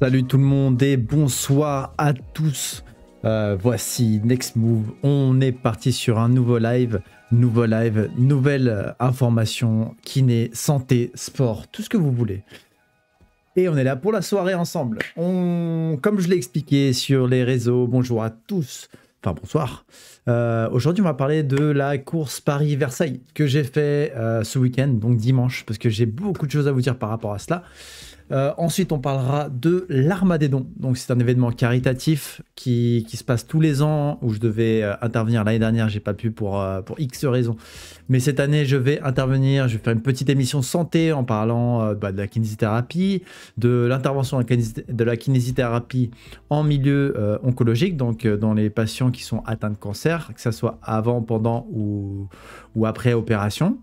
Salut tout le monde et bonsoir à tous. Voici Next Move. On est parti sur un nouveau live, nouvelle information, kiné, santé, sport, tout ce que vous voulez. Et on est là pour la soirée ensemble. Comme je l'ai expliqué sur les réseaux, bonjour à tous. Enfin bonsoir. Aujourd'hui on va parler de la course Paris-Versailles que j'ai fait ce week-end, donc dimanche, parce que j'ai beaucoup de choses à vous dire par rapport à cela. Ensuite, on parlera de l'Armagédon. Donc, c'est un événement caritatif qui se passe tous les ans où je devais intervenir. L'année dernière, j'ai pas pu pour X raisons. Mais cette année, je vais intervenir. Je vais faire une petite émission santé en parlant de la kinésithérapie, de l'intervention de la kinésithérapie en milieu oncologique, donc dans les patients qui sont atteints de cancer, que ce soit avant, pendant ou après opération.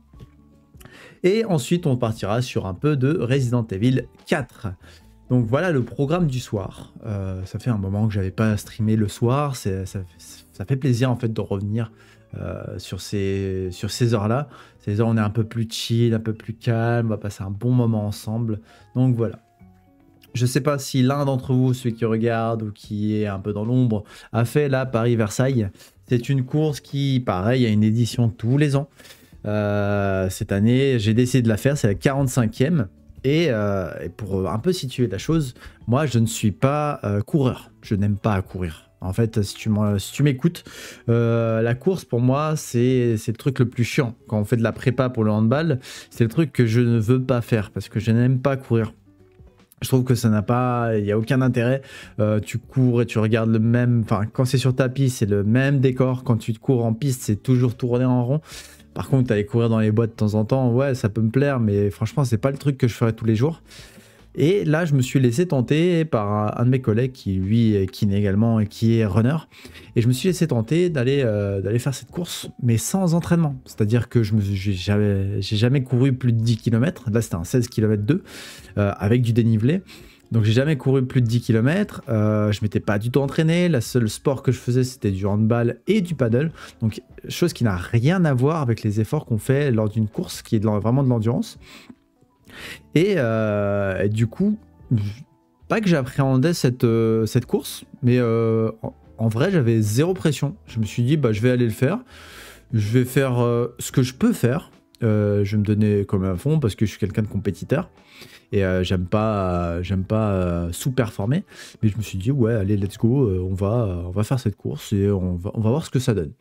Et ensuite, on partira sur un peu de Resident Evil 4. Donc voilà le programme du soir. Ça fait un moment que j'avais pas streamé le soir. Ça fait plaisir en fait de revenir sur ces heures-là. Ces heures où on est un peu plus chill, un peu plus calme. On va passer un bon moment ensemble. Donc voilà. Je sais pas si l'un d'entre vous, celui qui regarde ou qui est un peu dans l'ombre, a fait la Paris-Versailles. C'est une course qui, pareil, a une édition tous les ans. Cette année, j'ai décidé de la faire, c'est la 45e. Et pour un peu situer la chose, moi je ne suis pas coureur, je n'aime pas courir. En fait, si tu m'écoutes, la course pour moi c'est le truc le plus chiant. Quand on fait de la prépa pour le handball, c'est le truc que je ne veux pas faire parce que je n'aime pas courir. Je trouve que il n'y a aucun intérêt. Tu cours et tu regardes le même. Enfin, quand c'est sur tapis, c'est le même décor. Quand tu cours en piste, c'est toujours tourné en rond. Par contre, aller courir dans les bois de temps en temps, ouais, ça peut me plaire, mais franchement, c'est pas le truc que je ferais tous les jours. Et là, je me suis laissé tenter par un de mes collègues qui, lui, est kiné également et qui est runner. Et je me suis laissé tenter d'aller faire cette course, mais sans entraînement. C'est-à-dire que j'ai jamais couru plus de 10 km. Là, c'était un 16 km 2 avec du dénivelé. Donc j'ai jamais couru plus de 10 km, je m'étais pas du tout entraîné, le seul sport que je faisais c'était du handball et du paddle, donc chose qui n'a rien à voir avec les efforts qu'on fait lors d'une course qui est vraiment de l'endurance. Et du coup, pas que j'appréhendais cette course, mais en vrai j'avais zéro pression. Je me suis dit je vais aller le faire, je vais faire ce que je peux faire, je vais me donner comme à fond parce que je suis quelqu'un de compétiteur. Et j'aime pas sous-performer, mais je me suis dit ouais allez let's go, on va faire cette course et on va voir ce que ça donne.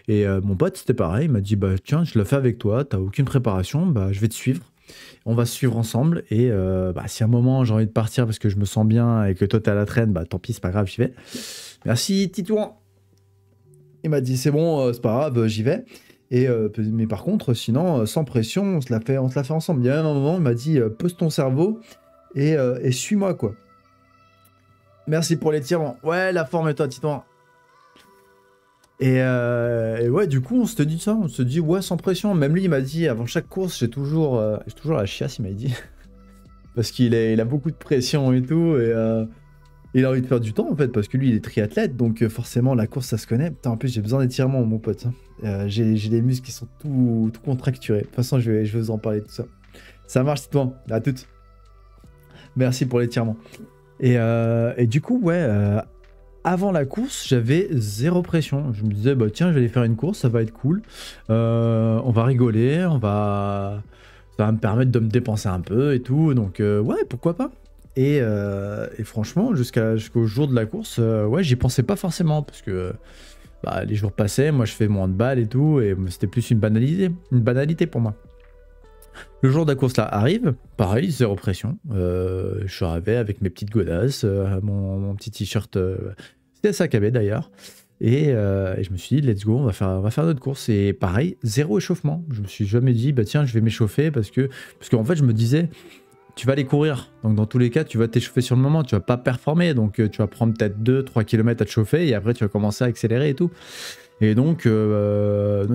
Et mon pote c'était pareil, il m'a dit tiens je le fais avec toi, t'as aucune préparation, je vais te suivre, on va se suivre ensemble et si à un moment j'ai envie de partir parce que je me sens bien et que toi t'es à la traîne, tant pis c'est pas grave, j'y vais. Merci Titouan. Il m'a dit c'est bon, c'est pas grave, j'y vais. Mais par contre, sinon, sans pression, on se la fait ensemble. Il y a même un moment, il m'a dit pose ton cerveau et suis-moi, quoi. Merci pour l'étirement. Ouais, la forme est toi, Titouan. Et ouais, du coup, on se dit ça. On se dit ouais, sans pression. Même lui, il m'a dit avant chaque course, j'ai toujours la chiasse, il m'a dit. Parce qu'il a beaucoup de pression et tout. Et il a envie de faire du temps en fait, parce que lui il est triathlète, donc forcément la course ça se connaît. Putain, en plus j'ai besoin d'étirement mon pote. J'ai des muscles qui sont tout contracturés. De toute façon je vais vous en parler de tout ça. Ça marche Titouan, à toutes. Merci pour l'étirement. Et du coup ouais, avant la course j'avais zéro pression. Je me disais tiens je vais aller faire une course, ça va être cool. On va rigoler, ça va me permettre de me dépenser un peu et tout. Donc ouais pourquoi pas. Et franchement, jusqu'au jour de la course, ouais, j'y pensais pas forcément parce que les jours passaient, moi je fais mon handball et tout, et c'était plus une banalité pour moi. Le jour de la course là arrive, pareil, zéro pression. Je suis arrivé avec mes petites godasses, mon petit t-shirt, c'était sac à d'ailleurs, et je me suis dit let's go, on va faire notre course. Et pareil, zéro échauffement. Je me suis jamais dit tiens je vais m'échauffer parce qu'en fait je me disais tu vas aller courir, donc dans tous les cas, tu vas t'échauffer sur le moment, tu vas pas performer, donc tu vas prendre peut-être 2-3 km à te chauffer, et après tu vas commencer à accélérer et tout. Et donc,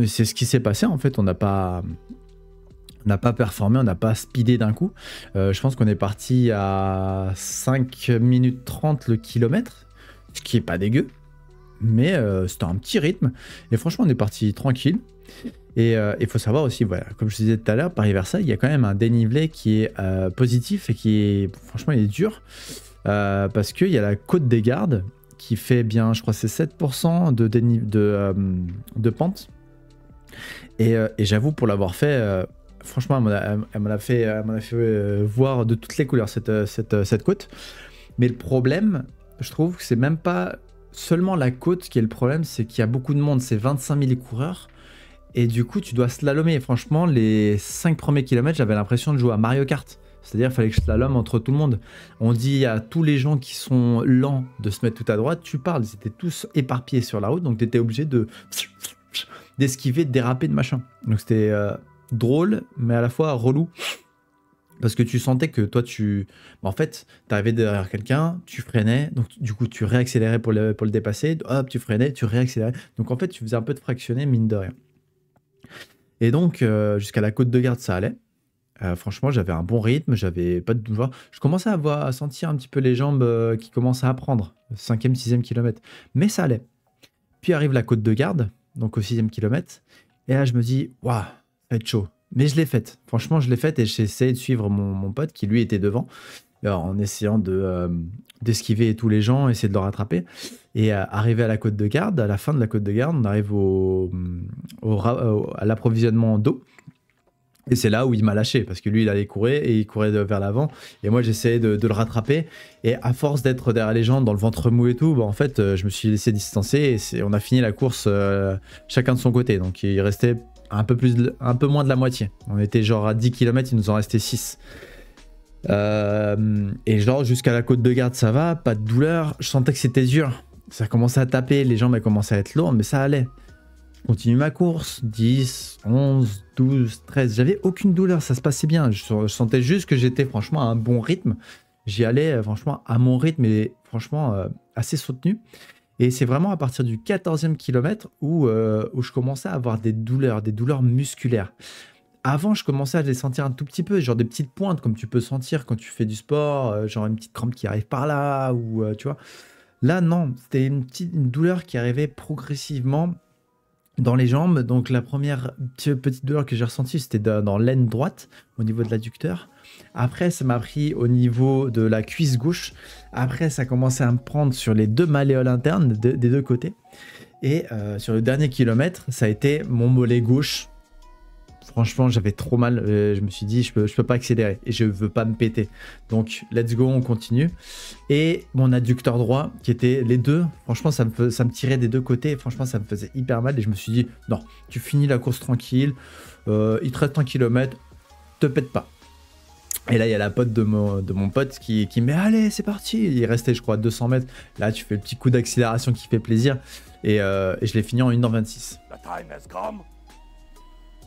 c'est ce qui s'est passé, en fait, on n'a pas performé, on n'a pas speedé d'un coup. Je pense qu'on est parti à 5 minutes 30 le kilomètre, ce qui est pas dégueu, mais c'était un petit rythme, et franchement, on est parti tranquille. Et il faut savoir aussi, voilà, comme je disais tout à l'heure, Paris-Versailles, il y a quand même un dénivelé qui est positif et qui est, franchement, il est dur. parce qu'il y a la côte des Gardes qui fait bien, je crois, c'est 7% de pente. Et j'avoue, pour l'avoir fait, franchement, elle m'en a fait voir de toutes les couleurs cette côte. Mais le problème, je trouve que c'est même pas seulement la côte qui est le problème, c'est qu'il y a beaucoup de monde, c'est 25 000 coureurs. Et du coup, tu dois slalomer. Et franchement, les 5 premiers kilomètres, j'avais l'impression de jouer à Mario Kart. C'est-à-dire qu'il fallait que je slalome entre tout le monde. On dit à tous les gens qui sont lents de se mettre tout à droite, tu parles. Ils étaient tous éparpillés sur la route, donc tu étais obligé d'esquiver, de déraper, de machin. Donc c'était drôle, mais à la fois relou. Parce que tu sentais que toi, en fait, t'arrivais derrière quelqu'un, tu freinais, donc du coup, tu réaccélérais pour le dépasser, hop, tu freinais, tu réaccélérais. Donc en fait, tu faisais un peu de fractionner, mine de rien. Et donc, jusqu'à la côte de Garde, ça allait. Franchement, j'avais un bon rythme, j'avais pas de douleur. Je commençais à sentir un petit peu les jambes qui commençaient à prendre, 5e, 6e kilomètre. Mais ça allait. Puis arrive la côte de Garde, donc au 6e kilomètre. Et là, je me dis, waouh, ça va être chaud. Mais je l'ai faite. Franchement, je l'ai faite et j'ai essayé de suivre mon pote qui, lui, était devant. Alors, en essayant d'esquiver tous les gens, essayer de le rattraper. Et arrivé à la côte de Garde, à la fin de la côte de Garde, on arrive à l'approvisionnement d'eau. Et c'est là où il m'a lâché, parce que lui, il allait courir, et il courait vers l'avant. Et moi, j'essayais de le rattraper. Et à force d'être derrière les gens, dans le ventre mou et tout, bah, en fait, je me suis laissé distancer. Et on a fini la course chacun de son côté. Donc, il restait un peu moins de la moitié. On était genre à 10 km, il nous en restait 6. Et genre, jusqu'à la côte de Garde, ça va, pas de douleur. Je sentais que c'était dur. Ça commençait à taper, les jambes commençaient à être lourdes, mais ça allait. Je continue ma course, 10, 11, 12, 13. J'avais aucune douleur, ça se passait bien. Je sentais juste que j'étais franchement à un bon rythme. J'y allais franchement à mon rythme et franchement assez soutenu. Et c'est vraiment à partir du 14e kilomètre où je commençais à avoir des douleurs musculaires. Avant, je commençais à les sentir un tout petit peu, genre des petites pointes, comme tu peux sentir quand tu fais du sport, genre une petite crampe qui arrive par là, ou tu vois. Là, non, c'était une douleur qui arrivait progressivement dans les jambes. Donc la première petite douleur que j'ai ressentie, c'était dans l'aine droite, au niveau de l'adducteur. Après, ça m'a pris au niveau de la cuisse gauche. Après, ça a commencé à me prendre sur les deux malléoles internes des deux côtés. Et sur le dernier kilomètre, ça a été mon mollet gauche. Franchement, j'avais trop mal. Je me suis dit, je peux pas accélérer et je veux pas me péter. Donc, let's go, on continue. Et mon adducteur droit, qui était les deux, franchement, ça me tirait des deux côtés. Et franchement, ça me faisait hyper mal. Et je me suis dit, non, tu finis la course tranquille. Il te reste 1 kilomètre, te pète pas. Et là, il y a la pote de mon pote qui me dit, allez, c'est parti. Il restait, je crois, 200 mètres. Là, tu fais le petit coup d'accélération qui fait plaisir. Et je l'ai fini en 1h26. The time has come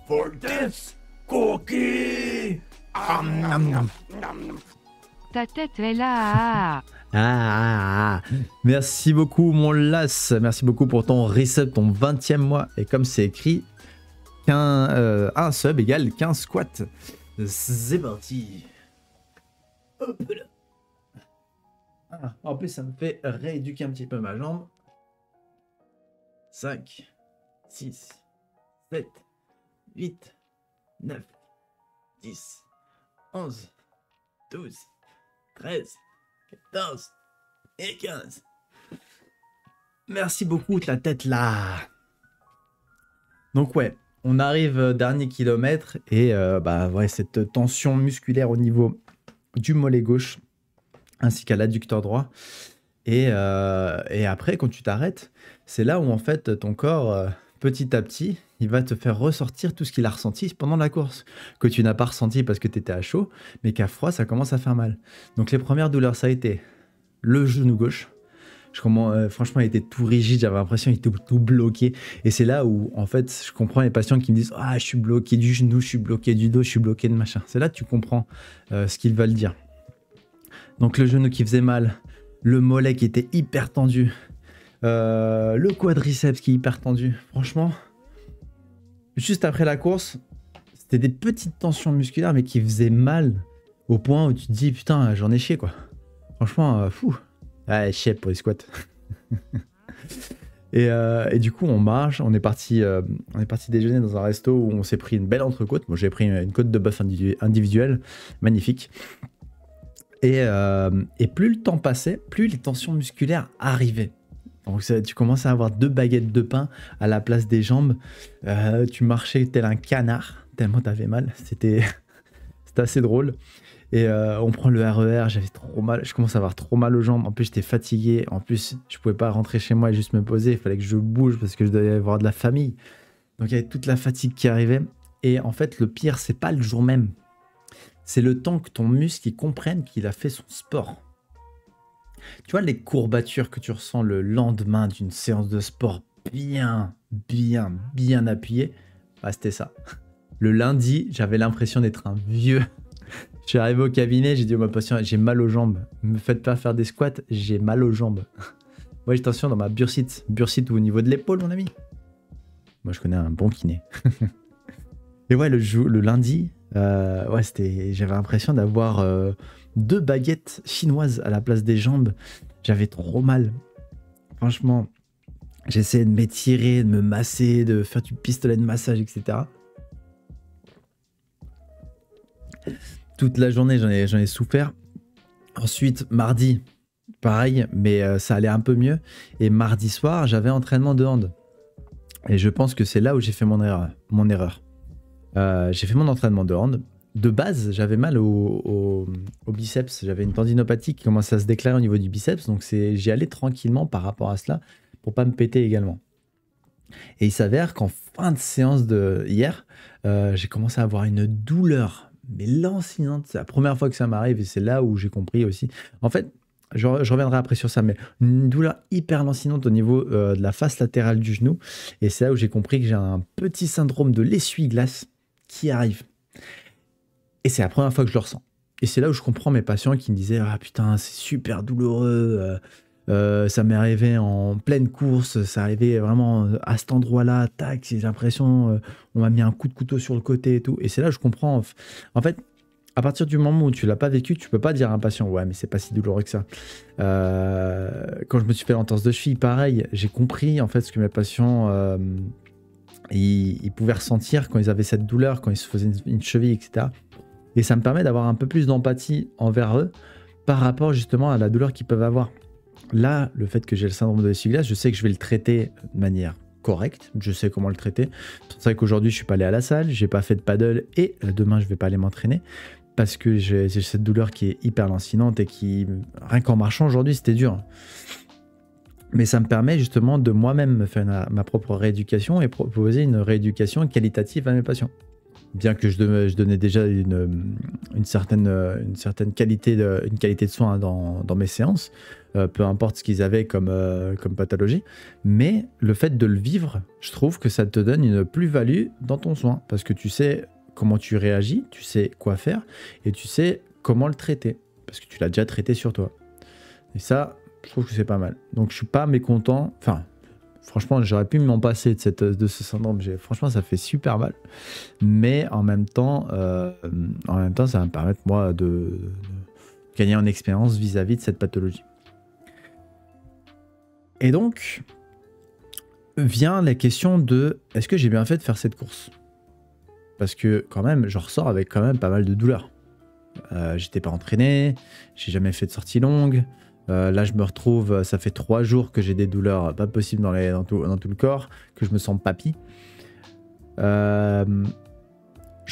for this cookie. Ta tête est là. Merci beaucoup, mon las. Merci beaucoup pour ton reset, ton 20e mois. Et comme c'est écrit, un sub égale 15 squats. C'est parti. Hop là. En plus, ça me fait rééduquer un petit peu ma jambe. 5, 6, 7, 8, 9, 10, 11, 12, 13, 14 et 15. Merci beaucoup, ta tête là. Donc ouais, on arrive dernier kilomètre et ouais, cette tension musculaire au niveau du mollet gauche ainsi qu'à l'adducteur droit. Et après, quand tu t'arrêtes, c'est là où en fait ton corps, petit à petit, il va te faire ressortir tout ce qu'il a ressenti pendant la course, que tu n'as pas ressenti parce que tu étais à chaud, mais qu'à froid, ça commence à faire mal. Donc les premières douleurs, ça a été le genou gauche. Franchement, il était tout rigide, j'avais l'impression qu'il était tout bloqué. Et c'est là où, en fait, je comprends les patients qui me disent « Ah, je suis bloqué du genou, je suis bloqué du dos, je suis bloqué de machin ». C'est là que tu comprends ce qu'ils veulent dire. Donc le genou qui faisait mal, le mollet qui était hyper tendu, le quadriceps qui est hyper tendu. Franchement, juste après la course, c'était des petites tensions musculaires, mais qui faisaient mal au point où tu te dis « Putain, j'en ai chié, quoi ». Franchement, fou. Ah, chier pour les squats. et du coup, on marche, on est parti déjeuner dans un resto où on s'est pris une belle entrecôte. Moi, j'ai pris une côte de bœuf individuelle, magnifique. Et plus le temps passait, plus les tensions musculaires arrivaient. Donc tu commences à avoir 2 baguettes de pain à la place des jambes. Tu marchais tel un canard, tellement t'avais mal. C'était assez drôle. Et on prend le RER, j'avais trop mal. Je commence à avoir trop mal aux jambes. En plus, j'étais fatigué. En plus, je pouvais pas rentrer chez moi et juste me poser. Il fallait que je bouge parce que je devais avoir de la famille. Donc il y avait toute la fatigue qui arrivait. Et en fait, le pire, c'est pas le jour même. C'est le temps que ton muscle il comprenne qu'il a fait son sport. Tu vois les courbatures que tu ressens le lendemain d'une séance de sport bien appuyée, bah, c'était ça. Le lundi, j'avais l'impression d'être un vieux. Je suis arrivé au cabinet, j'ai dit à ma patiente, j'ai mal aux jambes. Ne me faites pas faire des squats, j'ai mal aux jambes. Moi j'ai tension dans ma bursite. Bursite au niveau de l'épaule, mon ami. Moi je connais un bon kiné. Et ouais, le lundi, j'avais l'impression d'avoir 2 baguettes chinoises à la place des jambes. J'avais trop mal. Franchement, j'essayais de m'étirer, de me masser, de faire du pistolet de massage, etc. Toute la journée, j'en ai souffert. Ensuite, mardi, pareil, mais ça allait un peu mieux. Et mardi soir, j'avais entraînement de hand. Et je pense que c'est là où j'ai fait mon erreur. J'ai fait mon entraînement de hand. De base, j'avais mal au biceps. J'avais une tendinopathie qui commençait à se déclarer au niveau du biceps. Donc j'y allais tranquillement par rapport à cela pour pas me péter également. Et il s'avère qu'en fin de séance de hier, j'ai commencé à avoir une douleur, mais lancinante. C'est la première fois que ça m'arrive et c'est là où j'ai compris aussi. En fait, je reviendrai après sur ça, mais une douleur hyper lancinante au niveau de la face latérale du genou. Et c'est là où j'ai compris que j'ai un petit syndrome de l'essuie-glace qui arrive. Et c'est la première fois que je le ressens. Et c'est là où je comprends mes patients qui me disaient « Ah putain, c'est super douloureux, ça m'est arrivé en pleine course, ça arrivait vraiment à cet endroit-là, tac, j'ai l'impression, on m'a mis un coup de couteau sur le côté et tout. » Et c'est là où je comprends. En fait, à partir du moment où tu l'as pas vécu, tu peux pas dire à un patient « Ouais, mais c'est pas si douloureux que ça. » Quand je me suis fait l'entorse de cheville, pareil, j'ai compris en fait ce que mes patients... ils pouvaient ressentir quand ils avaient cette douleur, quand ils se faisaient une cheville, etc. Et ça me permet d'avoir un peu plus d'empathie envers eux par rapport justement à la douleur qu'ils peuvent avoir. Là, le fait que j'ai le syndrome de l'essuie-glace, je sais que je vais le traiter de manière correcte, je sais comment le traiter. C'est pour ça qu'aujourd'hui, je suis pas allé à la salle, j'ai pas fait de paddle et demain, je vais pas aller m'entraîner parce que j'ai cette douleur qui est hyper lancinante et qui, rien qu'en marchant aujourd'hui, c'était dur. Mais ça me permet justement de moi-même me faire ma propre rééducation et proposer une rééducation qualitative à mes patients. Bien que je donnais déjà une certaine qualité de soins dans mes séances, peu importe ce qu'ils avaient comme pathologie, mais le fait de le vivre, je trouve que ça te donne une plus-value dans ton soin, parce que tu sais comment tu réagis, tu sais quoi faire, et tu sais comment le traiter, parce que tu l'as déjà traité sur toi. Et ça, je trouve que c'est pas mal. Donc je suis pas mécontent, enfin... Franchement, j'aurais pu m'en passer de ce syndrome. Franchement, ça fait super mal. Mais en même temps, ça va me permettre, moi, de gagner en expérience vis-à-vis de cette pathologie. Et donc, vient la question de est-ce que j'ai bien fait de faire cette course? Parce que, quand même, je ressors avec quand même pas mal de douleurs. J'étais pas entraîné, j'ai jamais fait de sortie longue. Là, je me retrouve, ça fait 3 jours que j'ai des douleurs pas possibles dans tout le corps, que je me sens papy. Je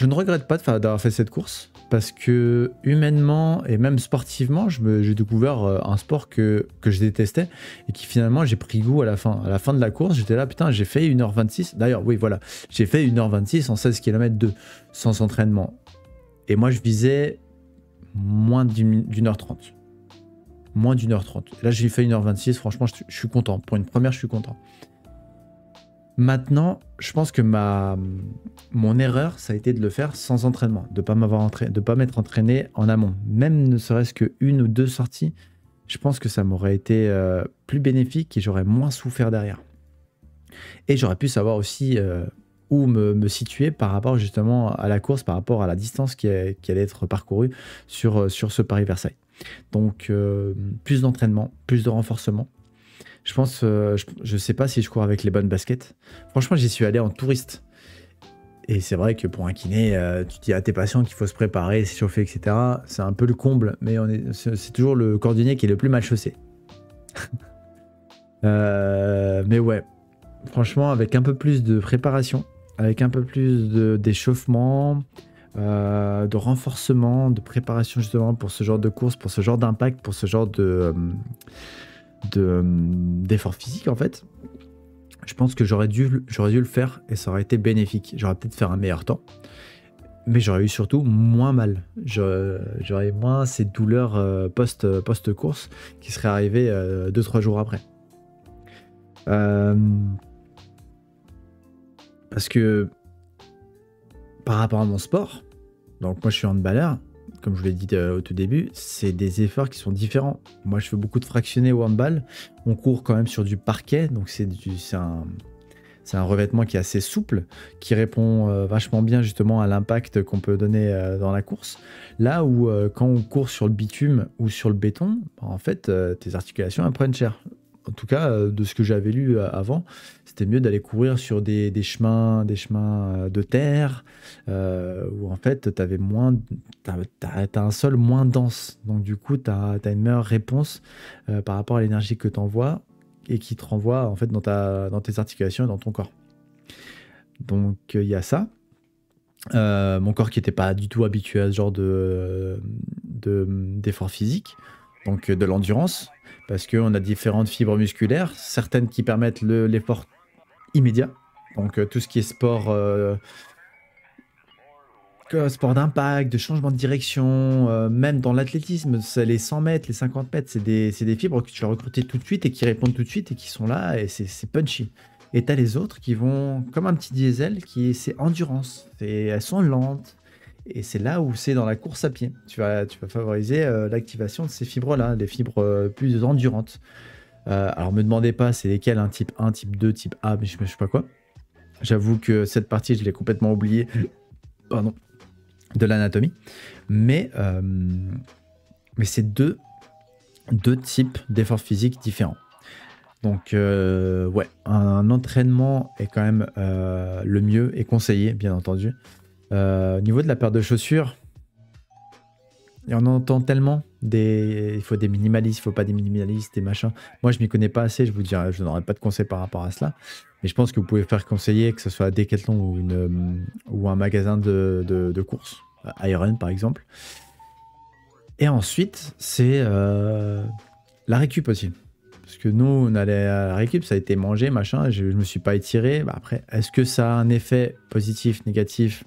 ne regrette pas d'avoir fait cette course, parce que humainement et même sportivement, j'ai découvert un sport que je détestais et qui finalement j'ai pris goût à la fin. À la fin de la course, j'étais là, putain, j'ai fait 1h26. D'ailleurs, oui, voilà, j'ai fait 1h26 en 16 km sans entraînement. Et moi, je visais moins d'1h30. Moins d'1h30. Là, j'ai fait 1h26. Franchement, je suis content. Pour une première, je suis content. Maintenant, je pense que mon erreur, ça a été de le faire sans entraînement, de pas m'être entraîné en amont. Même ne serait-ce qu'une ou 2 sorties, je pense que ça m'aurait été plus bénéfique et j'aurais moins souffert derrière. Et j'aurais pu savoir aussi où me situer par rapport justement à la course, par rapport à la distance qui allait être parcourue sur ce Paris-Versailles. Donc, plus d'entraînement, plus de renforcement. Je pense, je sais pas si je cours avec les bonnes baskets. Franchement, j'y suis allé en touriste. Et c'est vrai que pour un kiné, tu dis à tes patients qu'il faut se préparer, s'échauffer, etc. C'est un peu le comble, mais c'est toujours le cordonnier qui est le plus mal chaussé. Mais ouais, franchement, avec un peu plus de préparation, avec un peu plus d'échauffement, de renforcement, de préparation justement pour ce genre de course, pour ce genre d'impact, pour ce genre d'effort physique en fait, je pense que j'aurais dû le faire et ça aurait été bénéfique. J'aurais peut-être fait un meilleur temps, mais j'aurais eu surtout moins mal. J'aurais eu moins ces douleurs post-course qui seraient arrivées 2-3 jours après. Parce que par rapport à mon sport, donc moi je suis handballeur, comme je vous l'ai dit au tout début, c'est des efforts qui sont différents. Moi je fais beaucoup de fractionnés au handball, on court quand même sur du parquet, donc c'est un revêtement qui est assez souple, qui répond vachement bien justement à l'impact qu'on peut donner dans la course. Là où quand on court sur le bitume ou sur le béton, en fait tes articulations elles prennent cher. En tout cas, de ce que j'avais lu avant, c'était mieux d'aller courir sur des chemins de terre, où en fait, t'as un sol moins dense. Donc du coup, t'as une meilleure réponse par rapport à l'énergie que t'envoies et qui te renvoie en fait dans tes articulations et dans ton corps. Donc il y a ça. Mon corps qui n'était pas du tout habitué à ce genre d'effort physique, donc de l'endurance. Parce qu'on a différentes fibres musculaires, certaines qui permettent l'effort immédiat. Donc tout ce qui est sport d'impact, de changement de direction, même dans l'athlétisme, les 100 mètres, les 50 mètres, c'est des fibres que tu vas recruter tout de suite et qui répondent tout de suite et qui sont là et c'est punchy. Et tu as les autres qui vont comme un petit diesel, c'est endurance. Elles sont lentes. Et c'est là où c'est dans la course à pied. Tu vas favoriser l'activation de ces fibres-là, les fibres plus endurantes. Alors, me demandez pas c'est lesquelles, un type 1, type 2, type A, mais je sais pas quoi. J'avoue que cette partie, je l'ai complètement oubliée. Pardon. De l'anatomie. Mais c'est deux types d'efforts physiques différents. Donc, ouais, un entraînement est quand même le mieux et conseillé, bien entendu. Au niveau de la paire de chaussures, et on entend tellement il faut des minimalistes, il faut pas des minimalistes, des machins. Moi, je m'y connais pas assez, je n'aurai pas de conseils par rapport à cela. Mais je pense que vous pouvez faire conseiller, que ce soit à Decathlon ou un magasin de courses, Iron par exemple. Et ensuite, c'est la récup aussi. Parce que nous, on allait à la récup, ça a été mangé, machin, je me suis pas étiré. Bah après, est-ce que ça a un effet positif, négatif ?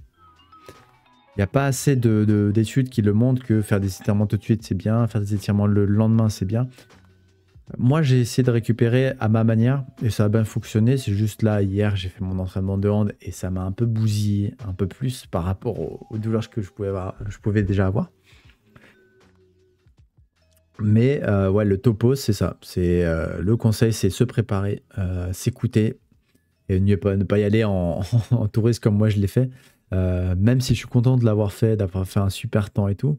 Il n'y a pas assez d'études qui le montrent que faire des étirements tout de suite, c'est bien, faire des étirements le lendemain, c'est bien. Moi, j'ai essayé de récupérer à ma manière et ça a bien fonctionné. C'est juste là, hier, j'ai fait mon entraînement de hand et ça m'a un peu bousillé, un peu plus par rapport aux douleurs que je pouvais déjà avoir. Mais ouais, le topo, c'est ça. Le conseil, c'est se préparer, s'écouter et ne pas y aller en touriste comme moi je l'ai fait. Même si je suis content de l'avoir fait, d'avoir fait un super temps et tout,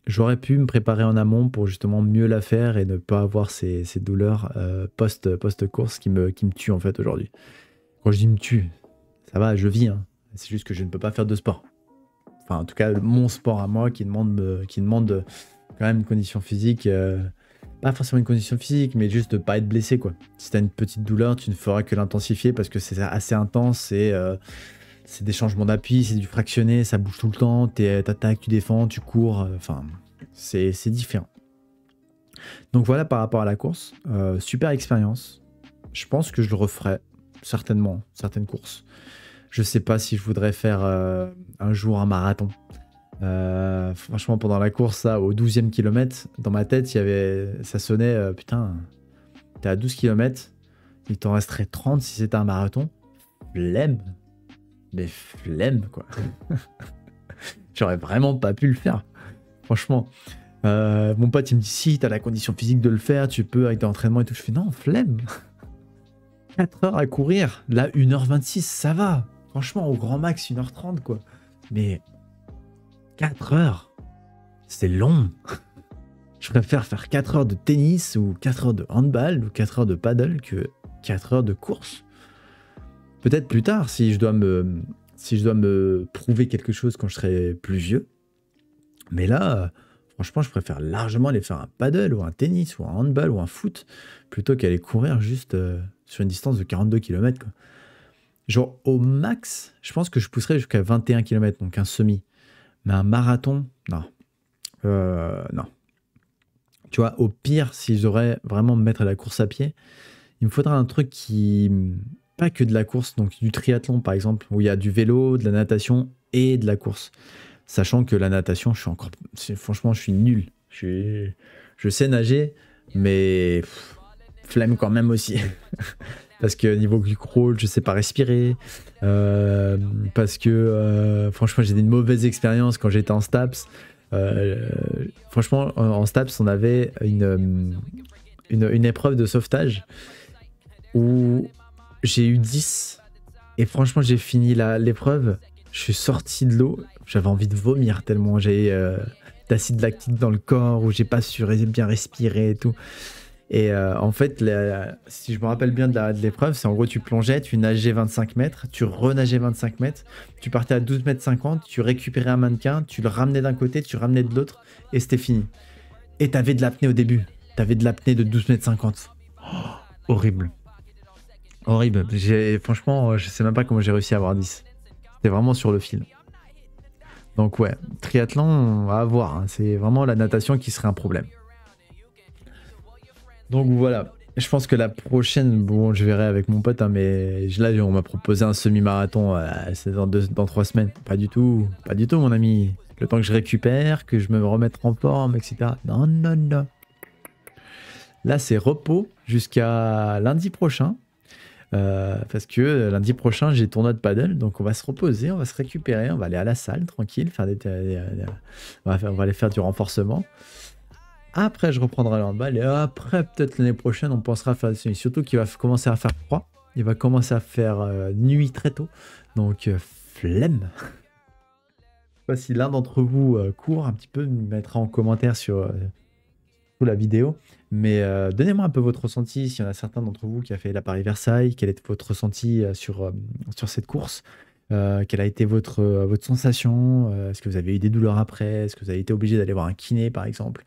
j'aurais pu me préparer en amont pour justement mieux la faire et ne pas avoir ces douleurs post-course qui me tuent en fait aujourd'hui. Quand je dis me tue, ça va, je vis, hein. C'est juste que je ne peux pas faire de sport. Enfin, en tout cas, mon sport à moi qui demande quand même une condition physique, pas forcément une condition physique, mais juste de ne pas être blessé, quoi. Si tu as une petite douleur, tu ne feras que l'intensifier parce que c'est assez intense, c'est des changements d'appui, c'est du fractionné, ça bouge tout le temps, t'attaques, tu défends, tu cours, enfin, c'est différent. Donc voilà par rapport à la course, super expérience. Je pense que je le referai certainement, certaines courses. Je sais pas si je voudrais faire un jour un marathon. Franchement, pendant la course, ça, au 12e kilomètre, dans ma tête, ça sonnait, putain, t'es à 12 km, il t'en resterait 30 si c'était un marathon. Flemme. Mais flemme, quoi. J'aurais vraiment pas pu le faire. Franchement. Mon pote, il me dit, si t'as la condition physique de le faire, tu peux avec de l'entraînement et tout. Je fais, non, flemme. 4 heures à courir. Là, 1h26, ça va. Franchement, au grand max, 1h30, quoi. Mais 4 heures, c'est long. Je préfère faire 4 heures de tennis ou 4 heures de handball ou 4 heures de paddle que 4 heures de course. peut-être plus tard, si je dois me prouver quelque chose quand je serai plus vieux. Mais là, franchement, je préfère largement aller faire un paddle ou un tennis ou un handball ou un foot plutôt qu'aller courir juste sur une distance de 42 km. Quoi. Genre, au max, je pense que je pousserais jusqu'à 21 km, donc un semi. Mais un marathon, non. Non. Tu vois, au pire, si j'aurais vraiment me mettre à la course à pied, il me faudra un truc qui... Pas que de la course, donc du triathlon par exemple, où il y a du vélo, de la natation et de la course. Sachant que la natation, franchement, je suis nul. Je sais nager, mais flemme quand même aussi. Parce que niveau du crawl, je sais pas respirer. Parce que franchement, j'ai des mauvaises expériences quand j'étais en STAPS. Franchement, en STAPS, on avait une épreuve de sauvetage où j'ai eu 10 et franchement, j'ai fini l'épreuve. Je suis sorti de l'eau, j'avais envie de vomir tellement j'ai d'acide lactique dans le corps, où j'ai pas su bien respirer et tout. Et en fait, si je me rappelle bien de l'épreuve, c'est en gros tu plongeais, tu nageais 25 mètres, tu renageais 25 mètres, tu partais à 12 mètres 50, tu récupérais un mannequin, tu le ramenais d'un côté, tu ramenais de l'autre, et c'était fini. Et t'avais de l'apnée au début, t'avais de l'apnée de 12 mètres 50. Oh, horrible. Horrible. Franchement, je sais même pas comment j'ai réussi à avoir 10. C'était vraiment sur le fil. Donc ouais, triathlon, à voir. Hein. C'est vraiment la natation qui serait un problème. Donc voilà. Je pense que la prochaine, bon, je verrai avec mon pote, hein, mais là, on m'a proposé un semi-marathon c'est dans 3 semaines. Pas du tout, mon ami. Le temps que je récupère, que je me remette en forme, etc. Non, non, non. Là, c'est repos jusqu'à lundi prochain. Parce que lundi prochain j'ai tournoi de paddle, donc on va se reposer, on va se récupérer, on va aller à la salle tranquille, on va aller faire du renforcement. Après je reprendrai le handball et après peut-être l'année prochaine on pensera faire des semis. Surtout qu'il va commencer à faire froid, il va commencer à faire nuit très tôt, donc flemme. Je sais pas si l'un d'entre vous court un petit peu, me mettra en commentaire sur la vidéo, mais donnez-moi un peu votre ressenti, s'il y en a certains d'entre vous qui a fait la Paris-Versailles, quel est votre ressenti sur cette course, quelle a été votre sensation, est-ce que vous avez eu des douleurs après, est-ce que vous avez été obligé d'aller voir un kiné par exemple,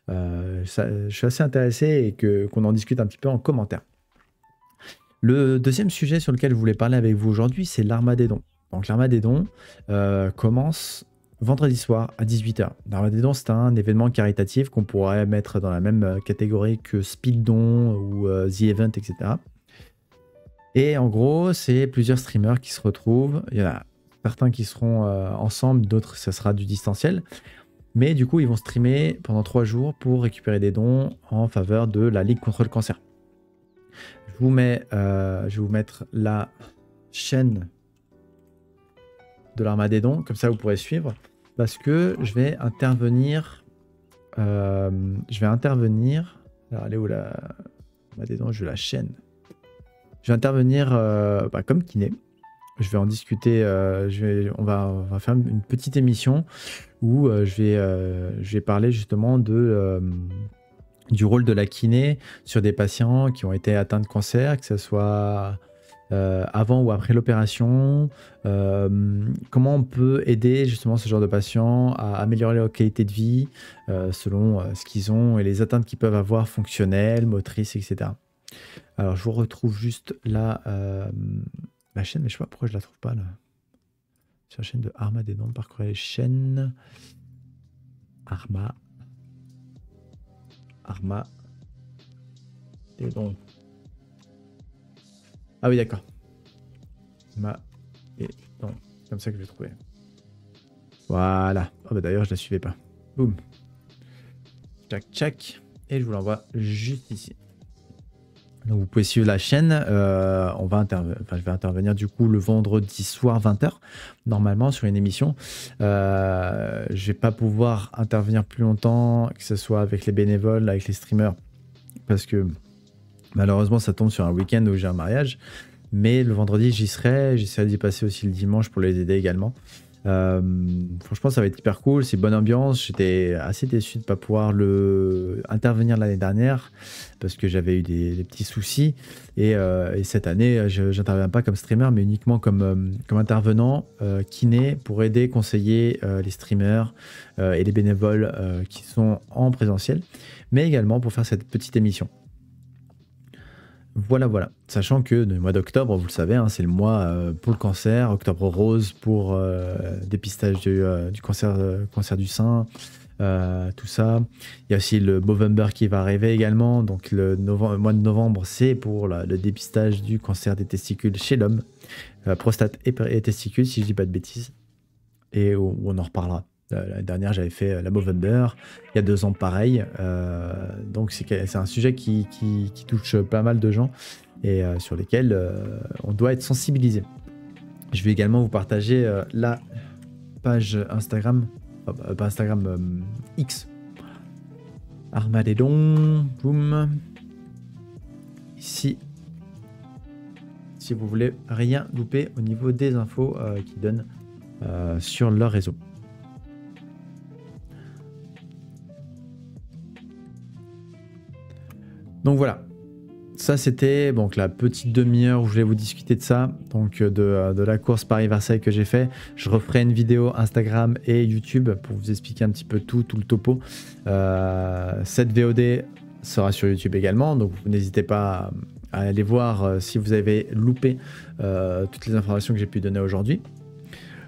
je suis assez intéressé et qu'on en discute un petit peu en commentaire. Le deuxième sujet sur lequel je voulais parler avec vous aujourd'hui, c'est l'Armagédon. Donc l'Armagédon commence vendredi soir à 18h. L'Armagédon, c'est un événement caritatif qu'on pourrait mettre dans la même catégorie que Speedon ou The Event, etc. Et en gros, c'est plusieurs streamers qui se retrouvent. Il y en a certains qui seront ensemble, d'autres, ça sera du distanciel. Mais du coup, ils vont streamer pendant 3 jours pour récupérer des dons en faveur de la Ligue contre le cancer. Je vais vous mettre la chaîne de l'Armagédon, comme ça vous pourrez suivre. Parce que je vais intervenir. Alors, elle est où la Armagédon? Je la chaîne. Je vais intervenir comme kiné. Je vais en discuter. On va faire une petite émission où je vais parler justement du rôle de la kiné sur des patients qui ont été atteints de cancer, que ce soit avant ou après l'opération, comment on peut aider justement ce genre de patients à améliorer leur qualité de vie selon ce qu'ils ont et les atteintes qu'ils peuvent avoir fonctionnelles, motrices, etc. Alors je vous retrouve juste la chaîne, mais je sais pas pourquoi je la trouve pas là. Sur la chaîne de Armagédon, parcourez les chaînes. Armagédon. Ah oui, d'accord. Armagédon. Comme ça que je l'ai trouvé. Voilà. Oh bah d'ailleurs, je la suivais pas. Boum. Tchac, tchac. Et je vous l'envoie juste ici. Donc vous pouvez suivre la chaîne. Je vais intervenir du coup le vendredi soir 20h, normalement sur une émission. Je vais pas pouvoir intervenir plus longtemps, que ce soit avec les bénévoles, avec les streamers, parce que malheureusement ça tombe sur un week-end où j'ai un mariage. Mais le vendredi j'y serai. J'essaierai d'y passer aussi le dimanche pour les aider également. Franchement, ça va être hyper cool, c'est bonne ambiance. J'étais assez déçu de ne pas pouvoir intervenir l'année dernière parce que j'avais eu des petits soucis. Et cette année, je n'interviens pas comme streamer, mais uniquement comme intervenant, kiné, pour aider, conseiller les streamers et les bénévoles qui sont en présentiel, mais également pour faire cette petite émission. Voilà. Sachant que le mois d'octobre, vous le savez, hein, c'est le mois pour le cancer, octobre rose pour dépistage du cancer du sein, tout ça. Il y a aussi le Movember qui va arriver également. Donc le mois de novembre, c'est pour le dépistage du cancer des testicules chez l'homme, prostate et testicules, si je dis pas de bêtises. Et où on en reparlera. L'année dernière, j'avais fait la Movember. Il y a 2 ans, pareil. Donc, c'est un sujet qui touche pas mal de gens et sur lesquels on doit être sensibilisé. Je vais également vous partager la page Instagram, pas Instagram, X. Armageddon, boum. Ici, si vous voulez rien louper au niveau des infos qu'ils donnent sur leur réseau. Donc voilà, ça c'était donc la petite demi-heure où je voulais vous discuter de ça, donc de la course Paris-Versailles que j'ai fait. Je referai une vidéo Instagram et YouTube pour vous expliquer un petit peu tout le topo. Cette VOD sera sur YouTube également, donc vous n'hésitez pas à aller voir si vous avez loupé toutes les informations que j'ai pu donner aujourd'hui.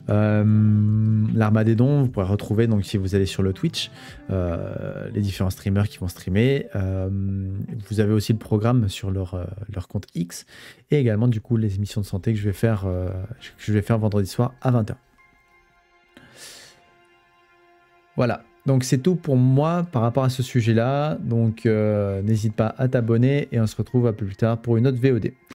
L'Armageddon, vous pourrez retrouver, donc si vous allez sur le Twitch, les différents streamers qui vont streamer. Vous avez aussi le programme sur leur compte X et également du coup les émissions de santé que je vais faire vendredi soir à 20h. Voilà, donc c'est tout pour moi par rapport à ce sujet là, donc n'hésite pas à t'abonner et on se retrouve un peu plus tard pour une autre VOD.